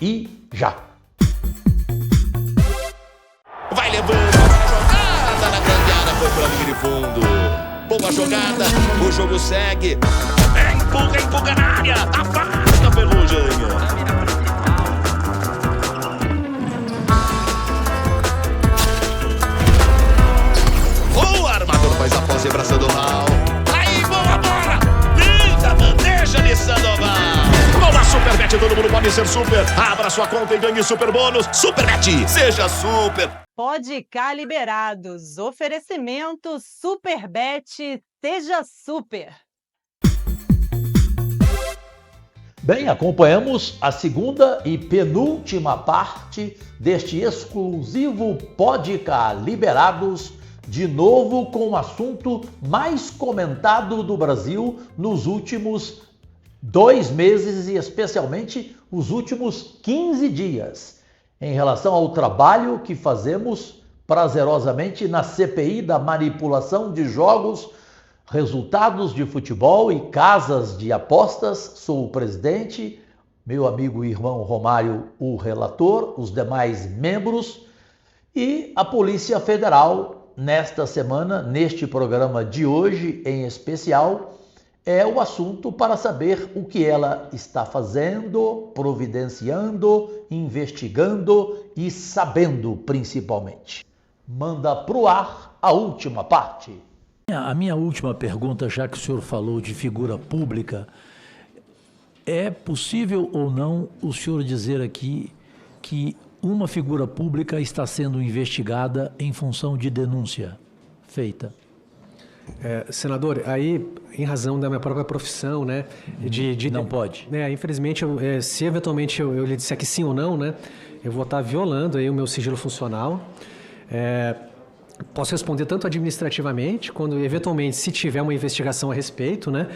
e já. Vai levando a jogada na grande área, foi para a linha de fundo. Boa jogada, o jogo segue. Empurra na área, afasta a Ferrugem. Faz a posse para Sandoval. Aí, boa bola! Linda bandeja de Sandoval. Boa Superbet, todo mundo pode ser super. Abra sua conta e ganhe super bônus. Superbet, seja super. Pode Cá Liberados. Oferecimento Superbet, seja super. Bem, acompanhamos a segunda e penúltima parte deste exclusivo Pode Cá Liberados, de novo com o assunto mais comentado do Brasil nos últimos 2 meses e especialmente os últimos 15 dias, em relação ao trabalho que fazemos prazerosamente na CPI da manipulação de jogos, resultados de futebol e casas de apostas. Sou o presidente, meu amigo e irmão Romário, o relator, os demais membros, e a Polícia Federal. Nesta semana, neste programa de hoje em especial, é o assunto para saber o que ela está fazendo, providenciando, investigando e sabendo principalmente. Manda pro ar a última parte. A minha última pergunta, já que o senhor falou de figura pública, é possível ou não o senhor dizer aqui que uma figura pública está sendo investigada em função de denúncia feita? Senador, aí, em razão da minha própria profissão, né? Não pode. Infelizmente, se eventualmente eu lhe disser que sim ou não, né? Eu vou estar violando aí o meu sigilo funcional. Posso responder tanto administrativamente, quando eventualmente, se tiver uma investigação a respeito, né?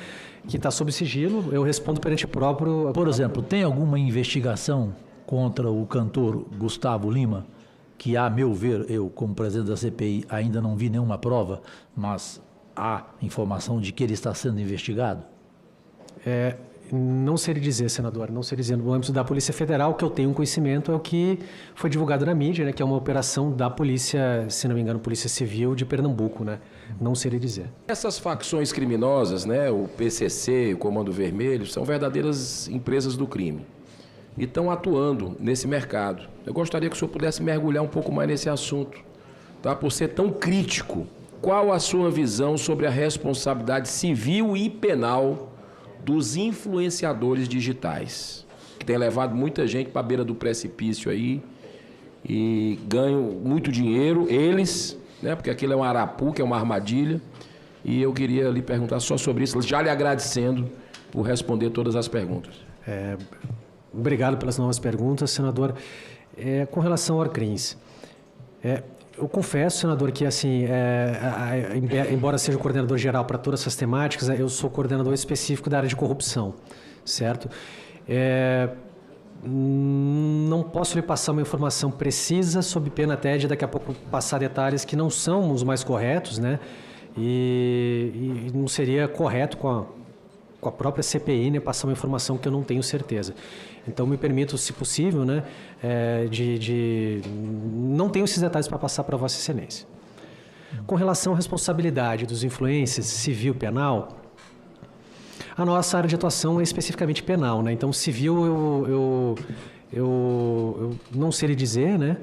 Que está sob sigilo, eu respondo perante o próprio... Por exemplo, tem alguma investigação contra o cantor Gustavo Lima, que, a meu ver, eu, como presidente da CPI, ainda não vi nenhuma prova, mas há informação de que ele está sendo investigado? Não sei lhe dizer, senador, não sei lhe dizer. No âmbito da Polícia Federal, o que eu tenho conhecimento é o que foi divulgado na mídia, né, que é uma operação da Polícia, se não me engano, Polícia Civil de Pernambuco, né? Não sei lhe dizer. Essas facções criminosas, né, o PCC, o Comando Vermelho, são verdadeiras empresas do crime e estão atuando nesse mercado. Eu gostaria que o senhor pudesse mergulhar um pouco mais nesse assunto, tá? Por ser tão crítico. Qual a sua visão sobre a responsabilidade civil e penal dos influenciadores digitais, que tem levado muita gente para a beira do precipício aí e ganham muito dinheiro, eles, né, porque aquilo é um arapuca, é uma armadilha, e eu queria lhe perguntar só sobre isso, já lhe agradecendo por responder todas as perguntas. Obrigado pelas novas perguntas, senador. Com relação ao Orcrins, eu confesso, senador, que assim, embora seja o coordenador geral para todas essas temáticas, eu sou coordenador específico da área de corrupção, certo? Não posso lhe passar uma informação precisa, sob pena até de daqui a pouco passar detalhes que não são os mais corretos, né? E não seria correto com a própria CPI, né, passar uma informação que eu não tenho certeza. Então, me permito, se possível, né, não tenho esses detalhes para passar para Vossa Excelência. Com relação à responsabilidade dos influencers civil e penal, a nossa área de atuação é especificamente penal, né? Então, civil eu não sei lhe dizer, né?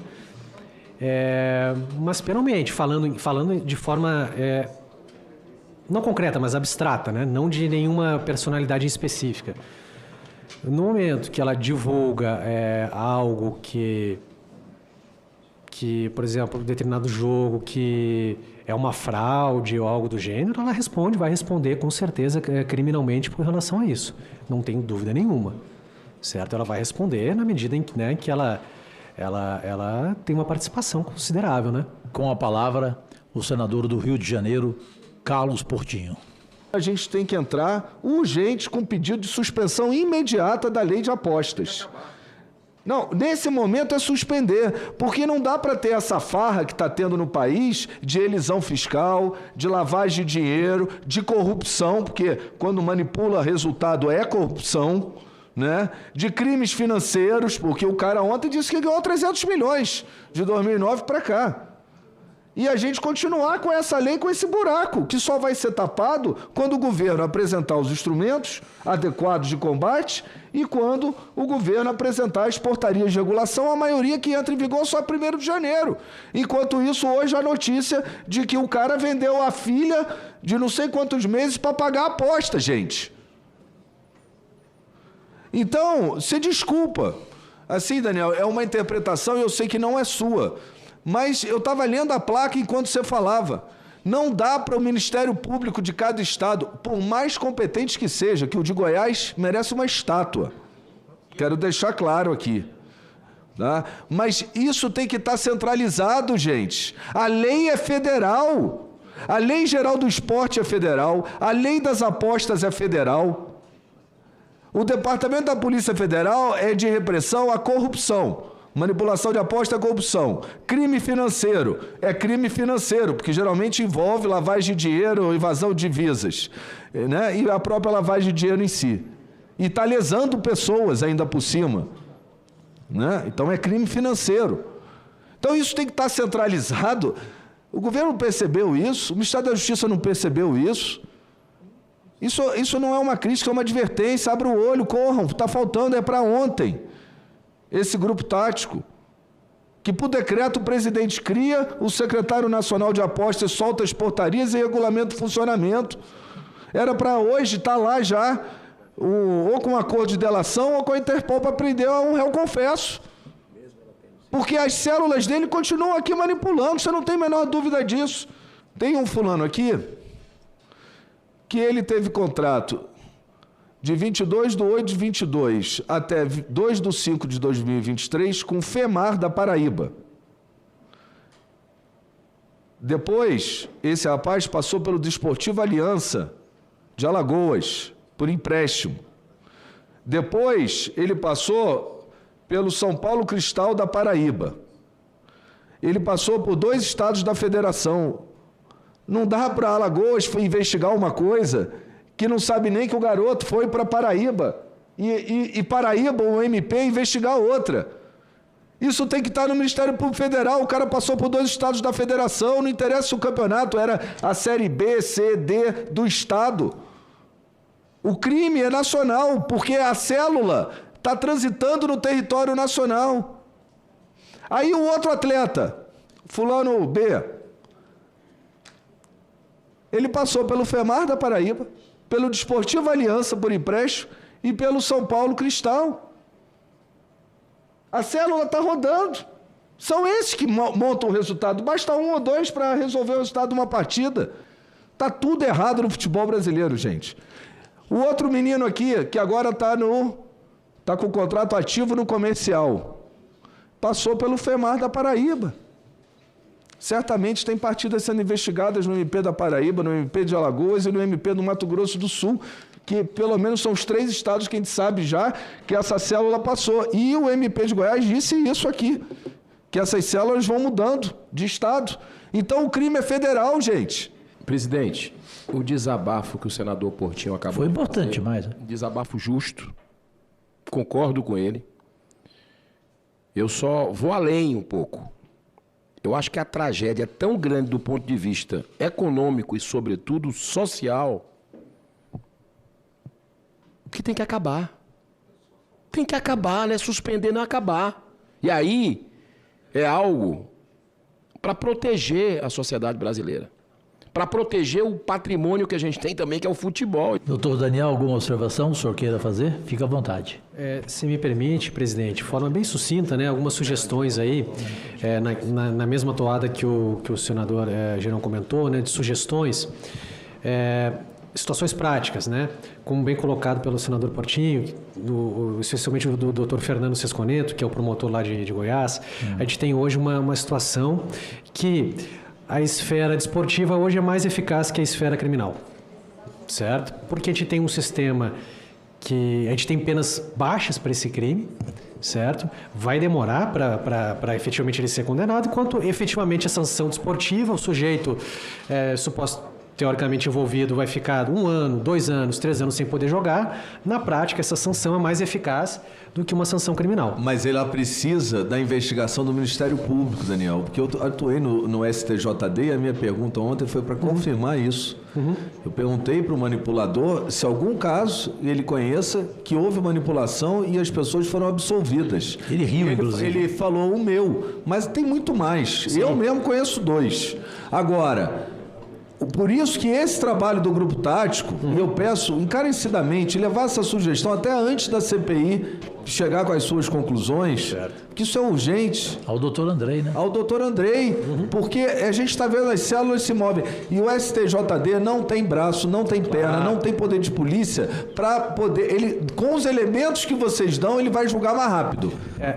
Mas penalmente, falando de forma não concreta, mas abstrata, né? Não de nenhuma personalidade específica. No momento que ela divulga algo que, por exemplo, um determinado jogo que é uma fraude ou algo do gênero, ela vai responder com certeza criminalmente com relação a isso. Não tenho dúvida nenhuma, certo? Ela vai responder na medida em que, né, que ela tem uma participação considerável, né? Com a palavra, o senador do Rio de Janeiro, Carlos Portinho. A gente tem que entrar urgente com pedido de suspensão imediata da lei de apostas. Não, nesse momento é suspender, porque não dá para ter essa farra que está tendo no país de elisão fiscal, de lavagem de dinheiro, de corrupção, porque quando manipula resultado é corrupção, né? De crimes financeiros, porque o cara ontem disse que ganhou 300 milhões de 2009 para cá. E a gente continuar com essa lei, com esse buraco, que só vai ser tapado quando o governo apresentar os instrumentos adequados de combate e quando o governo apresentar as portarias de regulação, a maioria que entra em vigor só 1º de janeiro. Enquanto isso, hoje a notícia de que o cara vendeu a filha de não sei quantos meses para pagar a aposta, gente. Então, se desculpa. Assim, Daniel, é uma interpretação e eu sei que não é sua. Mas eu estava lendo a placa enquanto você falava. Não dá para o Ministério Público de cada estado, por mais competente que seja, que o de Goiás merece uma estátua. Quero deixar claro aqui. Tá? Mas isso tem que estar centralizado, gente. A lei é federal. A Lei Geral do Esporte é federal. A Lei das Apostas é federal. O Departamento da Polícia Federal é de repressão à corrupção. Manipulação de aposta é corrupção. Crime financeiro é crime financeiro, porque geralmente envolve lavagem de dinheiro ou evasão de divisas, né? E a própria lavagem de dinheiro em si. E está lesando pessoas ainda por cima, né? Então é crime financeiro. Então isso tem que estar centralizado. O governo não percebeu isso, o Ministério da Justiça não percebeu isso. Isso não é uma crítica, é uma advertência. Abra o olho, corram, está faltando, é para ontem. Esse grupo tático, que por decreto o presidente cria, o secretário nacional de apostas solta as portarias e regulamenta o funcionamento. Era para hoje estar lá já, ou com um acordo de delação, ou com a Interpol para prender um réu confesso. Porque as células dele continuam aqui manipulando, você não tem a menor dúvida disso. Tem um fulano aqui, que ele teve contrato de 22/8/22 até 2/5/2023 com o FEMAR da Paraíba. Depois, esse rapaz passou pelo Desportivo Aliança de Alagoas, por empréstimo. Depois, ele passou pelo São Paulo Cristal da Paraíba. Ele passou por 2 estados da federação. Não dá para Alagoas investigar uma coisa que não sabe nem que o garoto foi para Paraíba. E Paraíba, o MP, investigar outra. Isso tem que estar no Ministério Público Federal. O cara passou por 2 estados da federação, não interessa se o campeonato era a Série B, C, D do estado. O crime é nacional, porque a célula está transitando no território nacional. Aí o outro atleta, fulano B, ele passou pelo FEMAR da Paraíba, pelo Desportivo Aliança por empréstimo e pelo São Paulo Cristal. A célula está rodando. São esses que montam o resultado. Basta 1 ou 2 para resolver o resultado de uma partida. Está tudo errado no futebol brasileiro, gente. O outro menino aqui, que agora está com o contrato ativo no comercial, passou pelo FEMAR da Paraíba. Certamente tem partidas sendo investigadas no MP da Paraíba, no MP de Alagoas e no MP do Mato Grosso do Sul, que pelo menos são os 3 estados que a gente sabe já que essa célula passou. E o MP de Goiás disse isso aqui, que essas células vão mudando de estado. Então o crime é federal, gente. Presidente, o desabafo que o senador Portinho acabou Foi de importante, fazer, mais. um desabafo justo, concordo com ele. Eu só vou além um pouco. Eu acho que a tragédia é tão grande do ponto de vista econômico e, sobretudo, social, que tem que acabar. Tem que acabar, né? Suspender não acabar. E aí é algo para proteger a sociedade brasileira. Para proteger o patrimônio que a gente tem também, que é o futebol. Doutor Daniel, alguma observação o senhor queira fazer? Fica à vontade. Se me permite, presidente, de forma bem sucinta, né, algumas sugestões aí, na mesma toada que o senador Gerão comentou, né, de sugestões, situações práticas, né, como bem colocado pelo senador Portinho, especialmente do doutor Fernando Sesconeto, que é o promotor lá de Goiás. A gente tem hoje uma situação que a esfera desportiva hoje é mais eficaz que a esfera criminal, certo? Porque a gente tem um sistema que a gente tem penas baixas para esse crime, certo? Vai demorar para efetivamente ele ser condenado, enquanto efetivamente a sanção desportiva, o sujeito teoricamente envolvido vai ficar 1 ano, 2 anos, 3 anos sem poder jogar. Na prática, essa sanção é mais eficaz do que uma sanção criminal. Mas ela precisa da investigação do Ministério Público, Daniel, porque eu atuei no STJD e a minha pergunta ontem foi para confirmar isso. Eu perguntei para o manipulador se algum caso ele conheça que houve manipulação e as pessoas foram absolvidas. Ele riu, inclusive. Ele falou o meu, mas tem muito mais. Sim. Eu mesmo conheço 2. Agora, por isso que esse trabalho do Grupo Tático, eu peço encarecidamente levar essa sugestão até antes da CPI chegar com as suas conclusões, certo, que isso é urgente. Ao doutor Andrei, né? Ao doutor Andrei, porque a gente está vendo as células se movem. E o STJD não tem braço, não tem perna, não tem poder de polícia para poder... Ele, com os elementos que vocês dão, ele vai julgar mais rápido.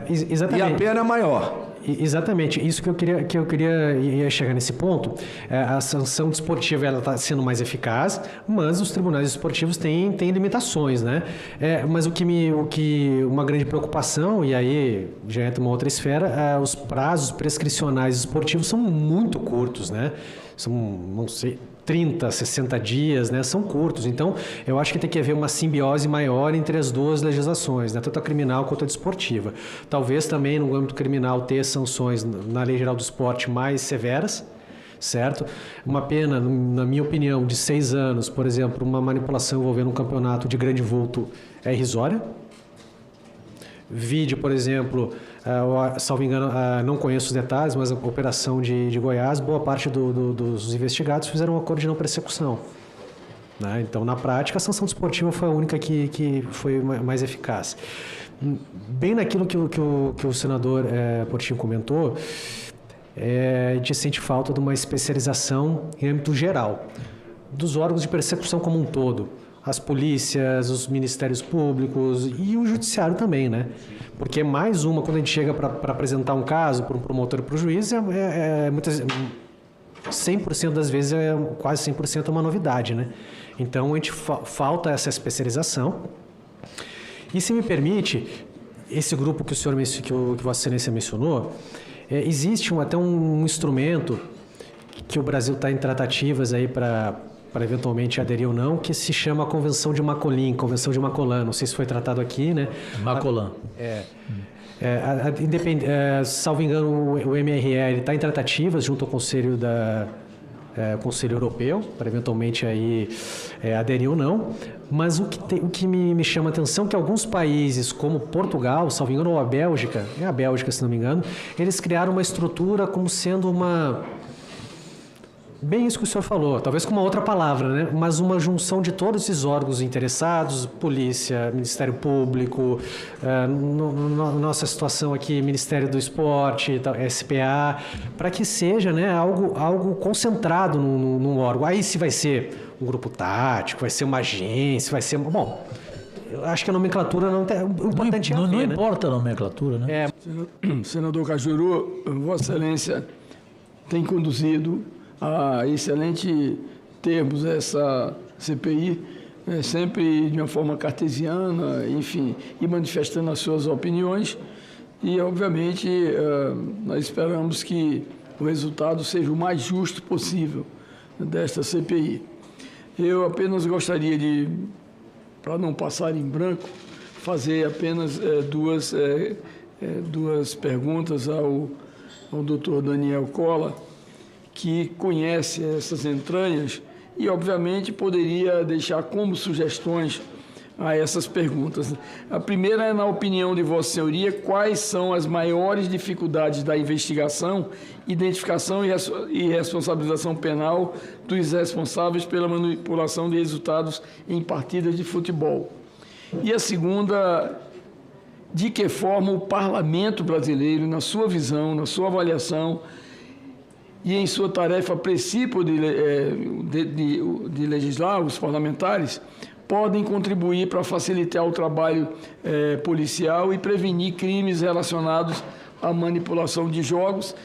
Exatamente. E a pena é maior. Exatamente, isso que eu queria chegar nesse ponto. A sanção desportiva está sendo mais eficaz, mas os tribunais esportivos têm limitações, né? Mas uma grande preocupação, e aí já entra uma outra esfera, os prazos prescricionais esportivos são muito curtos, né? São, não sei, 30, 60 dias, né? São curtos. Então, eu acho que tem que haver uma simbiose maior entre as 2 legislações, né? Tanto a criminal quanto a desportiva. Talvez também no âmbito criminal ter sanções na Lei Geral do Esporte mais severas, certo? Uma pena, na minha opinião, de 6 anos, por exemplo, uma manipulação envolvendo um campeonato de grande vulto é irrisória. Vídeo, por exemplo, salvo engano, não conheço os detalhes, mas a operação de Goiás, boa parte dos investigados fizeram um acordo de não persecução, né? Então, na prática, a sanção desportiva foi a única que foi mais eficaz. Bem naquilo que o senador Portinho comentou, a gente sente falta de uma especialização em âmbito geral, dos órgãos de persecução como um todo. As polícias, os ministérios públicos e o judiciário também, né? Porque mais uma, quando a gente chega para apresentar um caso para um promotor e para o juiz, 100% das vezes, quase 100% é uma novidade, né? Então, a gente falta essa especialização. E, se me permite, esse grupo que que Vossa Excelência mencionou, existe até um instrumento que o Brasil está em tratativas aí para eventualmente aderir ou não, que se chama a Convenção de Macolin, não sei se foi tratado aqui, né? Macolin. Salvo engano, o MRE está em tratativas junto ao Conselho Europeu, para eventualmente aí, aderir ou não, mas o que me chama a atenção é que alguns países, como Portugal, salvo engano, ou a Bélgica, se não me engano, eles criaram uma estrutura como sendo bem isso que o senhor falou, talvez com uma outra palavra, né? Mas uma junção de todos esses órgãos interessados, polícia, Ministério Público, nossa situação aqui, Ministério do Esporte, SPA, para que seja, né, algo concentrado num órgão. Aí se vai ser um grupo tático, vai ser uma agência, vai ser... Bom, eu acho que a nomenclatura não tem... O importante é não importa a nomenclatura, né? Senador Cajuru, Vossa Excelência tem conduzido a excelente termos essa CPI, sempre de uma forma cartesiana, enfim, e manifestando as suas opiniões. E, obviamente, nós esperamos que o resultado seja o mais justo possível desta CPI. Eu apenas gostaria de, para não passar em branco, fazer apenas duas perguntas ao doutor Daniel Cola, que conhece essas entranhas e, obviamente, poderia deixar como sugestões a essas perguntas. A primeira é, na opinião de Vossa Senhoria, quais são as maiores dificuldades da investigação, identificação e responsabilização penal dos responsáveis pela manipulação de resultados em partidas de futebol? E a segunda, de que forma o parlamento brasileiro, na sua visão, na sua avaliação, e em sua tarefa princípio de legislar, os parlamentares podem contribuir para facilitar o trabalho policial e prevenir crimes relacionados à manipulação de jogos,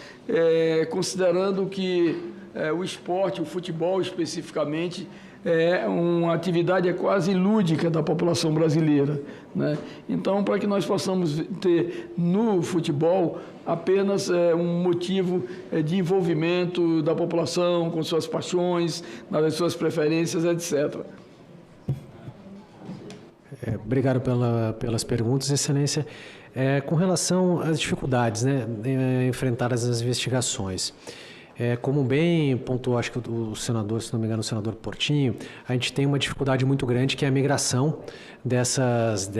considerando que o esporte, o futebol especificamente, é uma atividade quase lúdica da população brasileira, né? Então, para que nós possamos ter no futebol apenas um motivo de envolvimento da população com suas paixões, nas suas preferências, etc. Obrigado pelas perguntas, Excelência. Com relação às dificuldades, né, enfrentadas nas investigações, como bem pontuou, acho que o senador, se não me engano, o senador Portinho, a gente tem uma dificuldade muito grande que é a migração dessas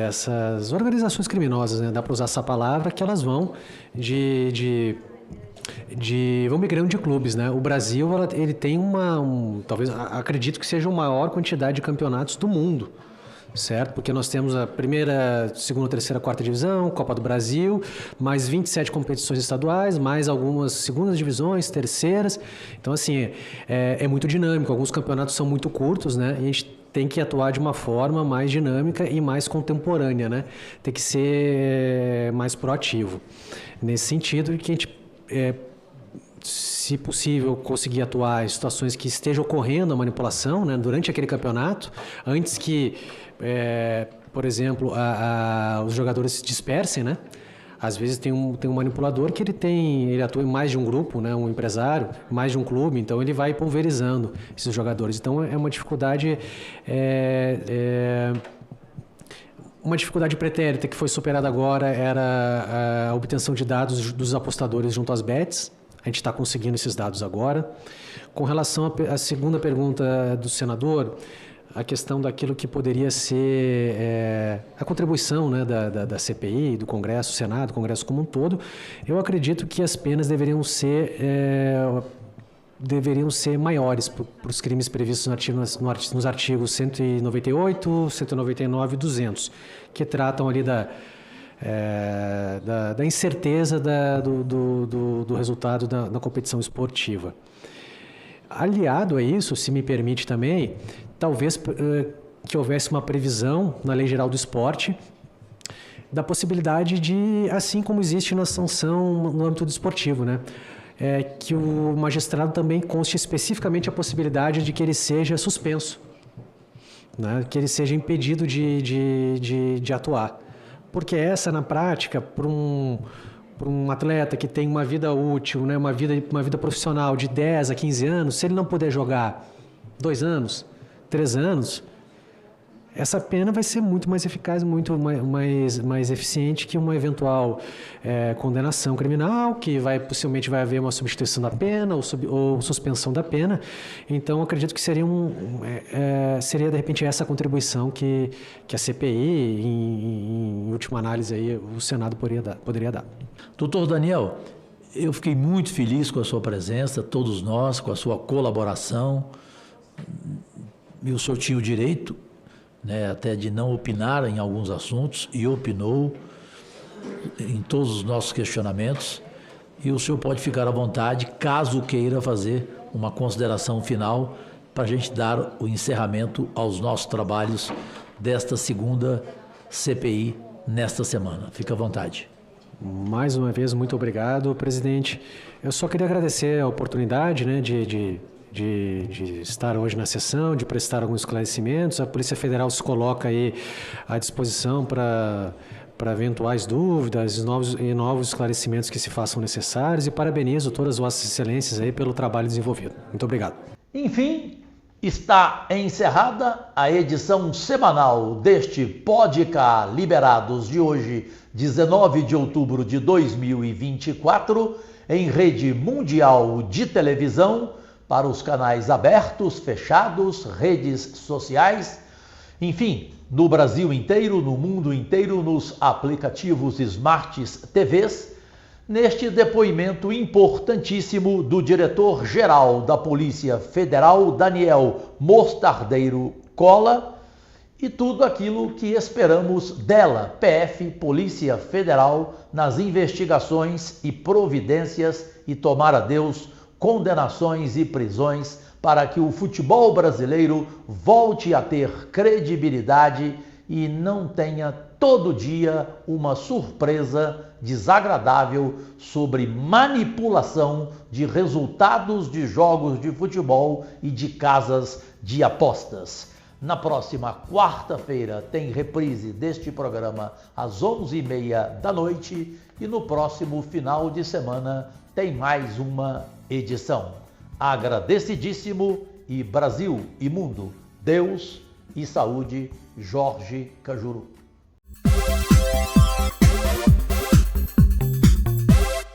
organizações criminosas, né? Dá para usar essa palavra, que elas vão vão migrando de clubes, né? O Brasil, ele tem talvez, acredito que seja a maior quantidade de campeonatos do mundo, certo? Porque nós temos a primeira, segunda, terceira, quarta divisão, Copa do Brasil, mais 27 competições estaduais, mais algumas segundas divisões, terceiras. Então, assim, é muito dinâmico. Alguns campeonatos são muito curtos, né? E a gente tem que atuar de uma forma mais dinâmica e mais contemporânea, né? Tem que ser mais proativo. Nesse sentido, que a gente... se possível, conseguir atuar em situações que esteja ocorrendo a manipulação, né, durante aquele campeonato, antes que, por exemplo, os jogadores se dispersem, né? Às vezes tem um manipulador que ele atua em mais de um grupo, né, um empresário, mais de um clube, então ele vai pulverizando esses jogadores. Então é uma dificuldade... Uma dificuldade pretérita que foi superada agora era a obtenção de dados dos apostadores junto às bets. A gente está conseguindo esses dados agora. Com relação à segunda pergunta do senador, a questão daquilo que poderia ser a contribuição, né, da CPI, do Congresso, Senado, Congresso como um todo, eu acredito que as penas deveriam ser maiores para os crimes previstos nos artigos 198, 199 e 200, que tratam ali da incerteza do resultado da competição esportiva. Aliado a isso, se me permite também, talvez que houvesse uma previsão na Lei Geral do Esporte da possibilidade de, assim como existe na sanção no âmbito desportivo, né? Que o magistrado também conste especificamente a possibilidade de que ele seja suspenso, né? Que ele seja impedido de atuar, porque essa, na prática, para um atleta que tem uma vida útil, né, uma vida profissional de 10 a 15 anos, se ele não puder jogar 2 anos, 3 anos, essa pena vai ser muito mais eficaz, muito mais eficiente que uma eventual condenação criminal, que possivelmente vai haver uma substituição da pena ou suspensão da pena. Então, acredito que seria de repente essa contribuição que a CPI, em última análise, aí, o Senado poderia dar. Doutor Daniel, eu fiquei muito feliz com a sua presença, todos nós, com a sua colaboração. E o senhor tinha o direito, né, até de não opinar em alguns assuntos, e opinou em todos os nossos questionamentos, e o senhor pode ficar à vontade, caso queira fazer uma consideração final, para a gente dar o encerramento aos nossos trabalhos desta segunda CPI nesta semana. Fica à vontade. Mais uma vez, muito obrigado, presidente. Eu só queria agradecer a oportunidade, né, de estar hoje na sessão, de prestar alguns esclarecimentos. A Polícia Federal se coloca aí à disposição para eventuais dúvidas e novos esclarecimentos que se façam necessários, e parabenizo todas as vossas excelências aí pelo trabalho desenvolvido. Muito obrigado. Enfim, está encerrada a edição semanal deste Podcast Liberados de hoje, 19 de outubro de 2024, em rede mundial de televisão, para os canais abertos, fechados, redes sociais, enfim, no Brasil inteiro, no mundo inteiro, nos aplicativos Smarts TVs, neste depoimento importantíssimo do diretor-geral da Polícia Federal, Daniel Mostardeiro Colla, e tudo aquilo que esperamos dela, PF, Polícia Federal, nas investigações e providências, e tomara Deus, condenações e prisões, para que o futebol brasileiro volte a ter credibilidade e não tenha todo dia uma surpresa desagradável sobre manipulação de resultados de jogos de futebol e de casas de apostas. Na próxima quarta-feira tem reprise deste programa às 11h30 da noite, e no próximo final de semana tem mais uma edição. Agradecidíssimo, e Brasil e mundo, Deus e saúde, Jorge Cajuru.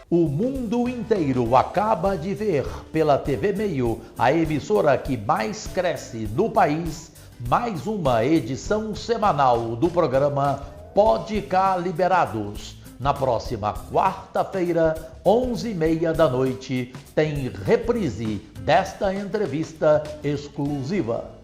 O mundo inteiro acaba de ver pela TV Meio, a emissora que mais cresce no país, mais uma edição semanal do programa Podcast Liberados. Na próxima quarta-feira, 11h30 da noite, tem reprise desta entrevista exclusiva.